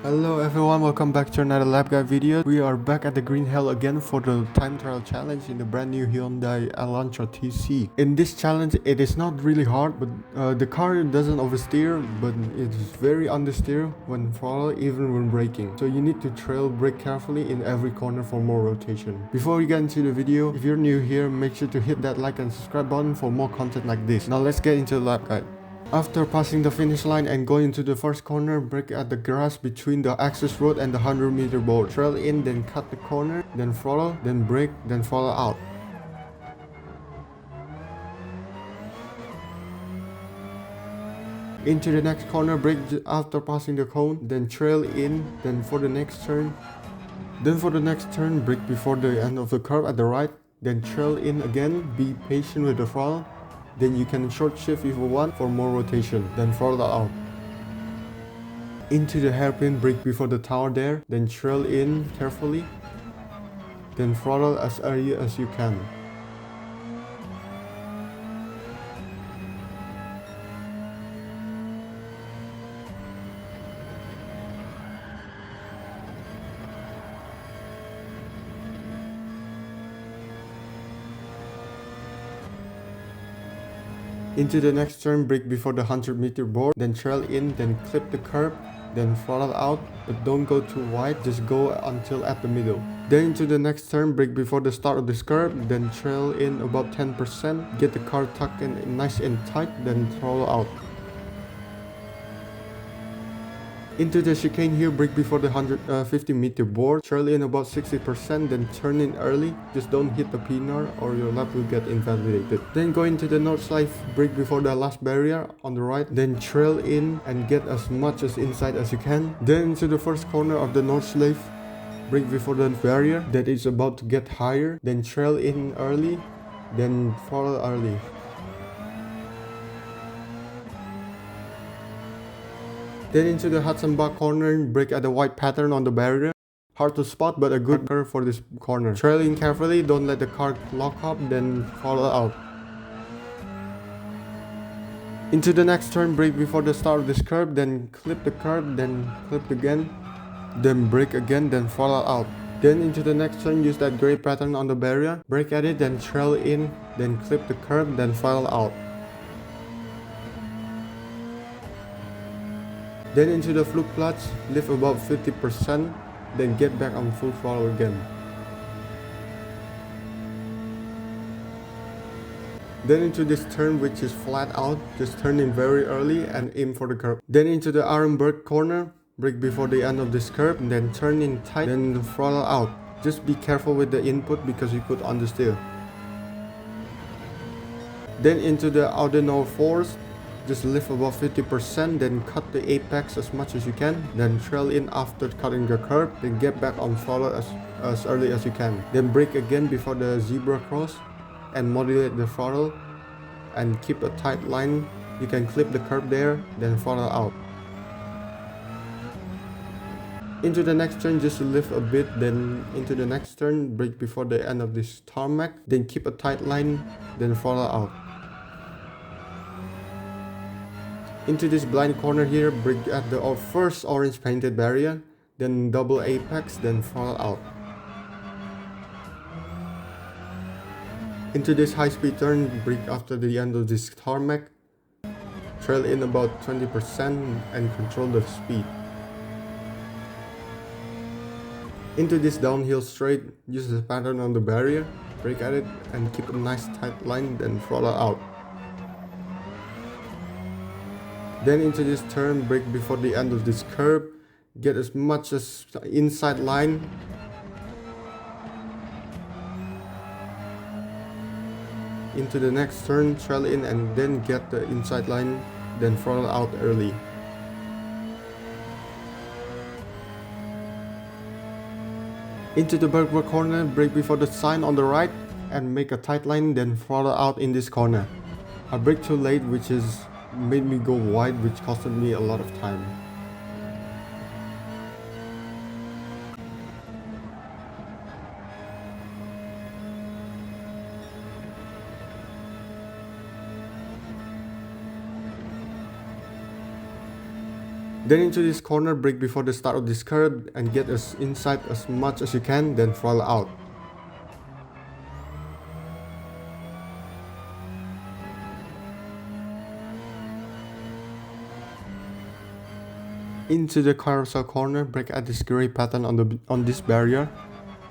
Hello everyone, welcome back to another lab guide video. We are back at the Green Hell again for the time trial challenge in the brand new Hyundai Elantra TC. In this challenge, it is not really hard, but the car doesn't oversteer, but it's very understeer when throttle, even when braking. So you need to trail brake carefully in every corner for more rotation. Before we get into the video, if you're new here, make sure to hit that like and subscribe button for more content like this. Now let's get into the lab guide. After passing the finish line and going into the first corner, brake at the grass between the access road and the 100-meter board. Trail in, then cut the corner, then throttle, then brake, then throttle out. Into the next corner, brake after passing the cone, then trail in, then for the next turn. Then for the next turn, brake before the end of the curve at the right, then trail in again, be patient with the throttle. Then you can short shift if you want for more rotation, then throttle out. Into the hairpin, brake before the tower there, then trail in carefully, then throttle as early as you can. Into the next turn, brake before the 100-meter board, then trail in, then clip the curb, then throttle out, but don't go too wide, just go until at the middle. Then into the next turn, brake before the start of this curve, then trail in about 10%, get the car tucked in nice and tight, then throttle out. Into the chicane here, brake before the 150-meter board, trail in about 60%, then turn in early, just don't hit the pinar or your lap will get invalidated. Then go into the north side, brake before the last barrier on the right, then trail in and get as much as inside as you can. Then into the first corner of the north slave, brake before the barrier that is about to get higher, then trail in early, then throttle early. Then into the Hudson Bar corner, brake at the white pattern on the barrier. Hard to spot but a good curve for this corner. Trail in carefully, don't let the car lock up, then throttle out. Into the next turn, brake before the start of this curve, then clip the curve, then clip again, then brake again, then throttle out. Then into the next turn, use that gray pattern on the barrier, brake at it, then trail in, then clip the curve, then throttle out. Then into the fluke clutch, lift about 50%, then get back on full throttle again. Then into this turn which is flat out, just turn in very early and aim for the curve. Then into the Arenberg corner, brake before the end of this curve, then turn in tight, then throttle out. Just be careful with the input because you could understeer. Then into the Audino Force, just lift about 50%, then cut the apex as much as you can, then trail in after cutting the curve, then get back on throttle as early as you can. Then brake again before the zebra cross and modulate the throttle and keep a tight line. You can clip the curve there, then throttle out. Into the next turn, just lift a bit, then into the next turn, brake before the end of this tarmac, then keep a tight line, then throttle out. Into this blind corner here, brake at the first orange painted barrier, then double apex, then throttle out. Into this high speed turn, brake after the end of this tarmac, trail in about 20% and control the speed. Into this downhill straight, use the pattern on the barrier, brake at it and keep a nice tight line, then throttle out. Then into this turn, brake before the end of this curve, get as much as inside line. Into the next turn, trail in and then get the inside line, then throttle out early. Into the Bergberg corner, brake before the sign on the right and make a tight line, then throttle out in this corner. I brake too late, which is made me go wide, which costed me a lot of time. Then into this corner, brake before the start of this curve and get as inside as much as you can, then throttle out. Into the carousel corner, brake at this gray pattern on this barrier,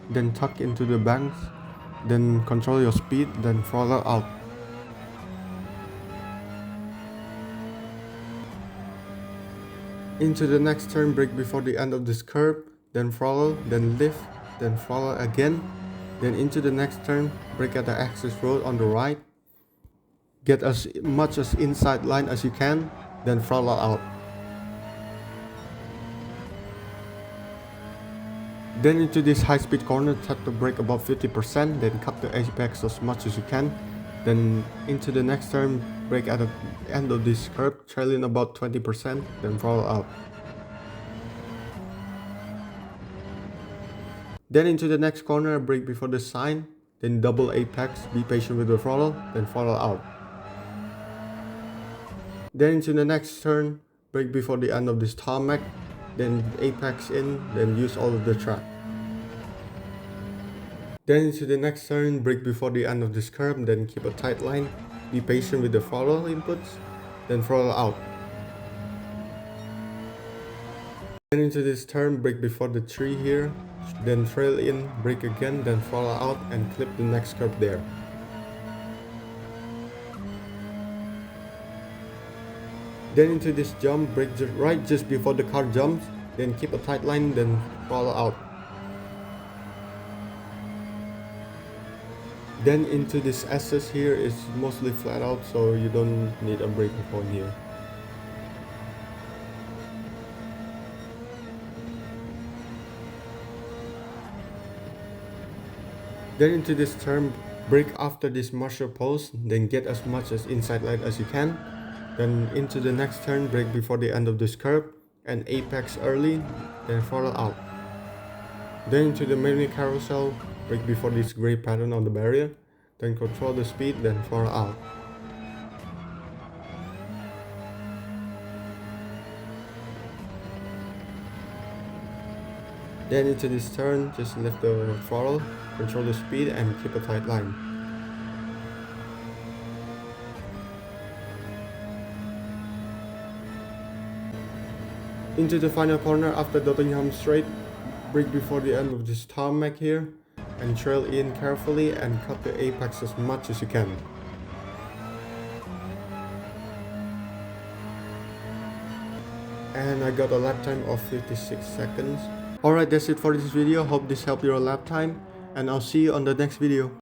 then tuck into the banks, then control your speed, then throttle out. Into the next turn, brake before the end of this curve, then throttle, then lift, then throttle again. Then into the next turn, brake at the access road on the right, get as much as inside line as you can, then throttle out. Then into this high speed corner, tap the brake above 50%, then cut the apex as much as you can. Then into the next turn, brake at the end of this curve, trailing about 20%, then throttle out. Then into the next corner, brake before the sign, then double apex, be patient with the throttle, then throttle out. Then into the next turn, brake before the end of this tarmac, then apex in, then use all of the track. Then into the next turn, brake before the end of this curve, then keep a tight line, be patient with the throttle inputs, then throttle out. Then into this turn, brake before the tree here, then trail in, brake again, then throttle out and clip the next curve there. Then into this jump, brake right just before the car jumps, then keep a tight line, then throttle out. Then into this SS here is mostly flat out, so you don't need a braking point here. Then into this turn, brake after this marshal post, then get as much as inside line as you can. Then into the next turn, brake before the end of this curve and apex early, then throttle out. Then into the mini carousel, brake before this gray pattern on the barrier, then control the speed, then throttle out. Then into this turn, just lift the throttle, control the speed and keep a tight line. Into the final corner after Nottingham Straight, brake before the end of this tarmac here, and trail in carefully and cut the apex as much as you can. And I got a lap time of 56 seconds. Alright, that's it for this video. Hope this helped your lap time, and I'll see you on the next video.